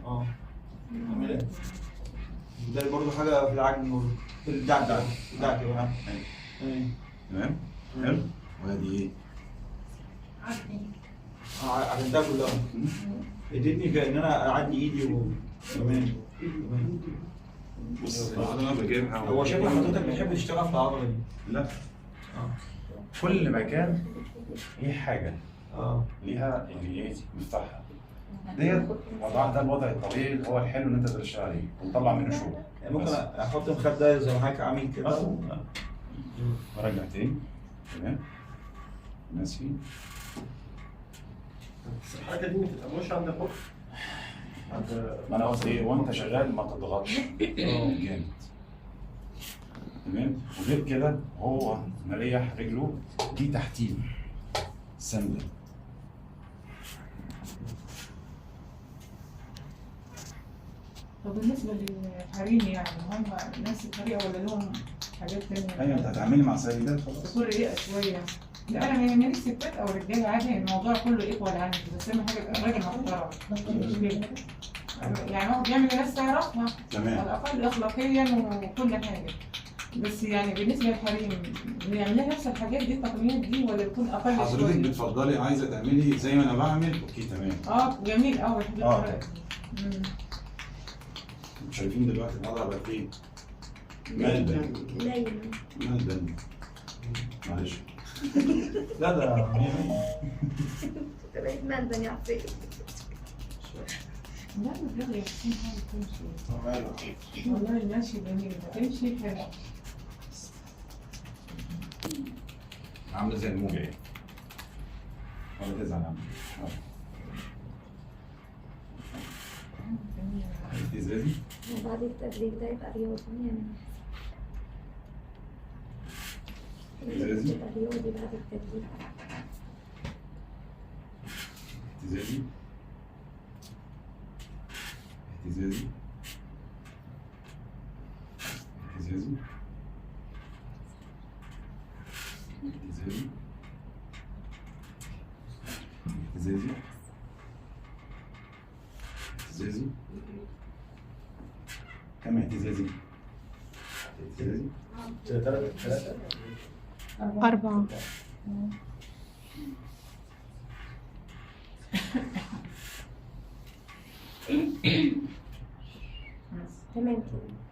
اه اعمل ايه؟ ده برضه حاجه في العجن برضه في الدعك الدعك بقى. تمام؟ حلو؟ وادي ايه؟ عجنتها كلها. ادتني كأن انا اعدي ايدي تمام. تمام. بص العضله بجيبها هو شكل حضرتك بتحب تشتغل في العضله دي؟ لا اه كل مكان ليه حاجه اه ليها يعني ايه مفتاحها. ديت وضعها ده الوضع الطبيعي اللي هو الحلو اللي انت تقدر تشتغل عليه وتطلع منه شغل. يعني ممكن احط مخده زي ما حضرتك عامل كده. ورجع تاني. تمام؟ ماشي. بس الحركه دي ما تتقومش عند الخوف. ما انا قصدي ايه وانت شغال ما تضغطش جامد. تمام؟ وغير كده هو مريح رجله دي تحتيه سنده. طب بالنسبة للحريم يعني هم نفس الطريقة ولا لهم حاجات تانية؟ ايوه انت هتعملي مع سيدات خلاص. كل رقة شوية. لا أنا ما يهمنيش ستات أو رجالة عادي الموضوع كله إيكوال عندي بس أهم حاجة يبقى الراجل محترم مش كده. يعني هو بيعمل ناس تعرفها تمام. على الأقل أخلاقيا وكل حاجة. بس يعني بالنسبة للحريم بيعملوا نفس الحاجات دي التقنيات دي ولا بيكون أقل شوية؟ حضرتك بتفضلي عايزه تعملي زي ما انا بعمل اوكي تمام. جميل أوي الطريقة دي. شايفين دلوقتي الوضع بقى ايه؟ ملبن ملبن معلش. لا ده بقيت ملبن يا عفريت. لا الرجل يحسن حاجة تمشي. والله المشي جميل تمشي حلو. عامله زي الموجه ايه؟ ولا تزعل عنها. ازازي؟ بعد التدريب ده يبقى رياضي يعني. ازازي؟ يبقى رياضي بعد التدريب. اهتزازي اهتزازي اهتزازي اهتزازي اهتزازي اهتزازي كم اهتزازي؟ اهتزازي 4. تمام كده.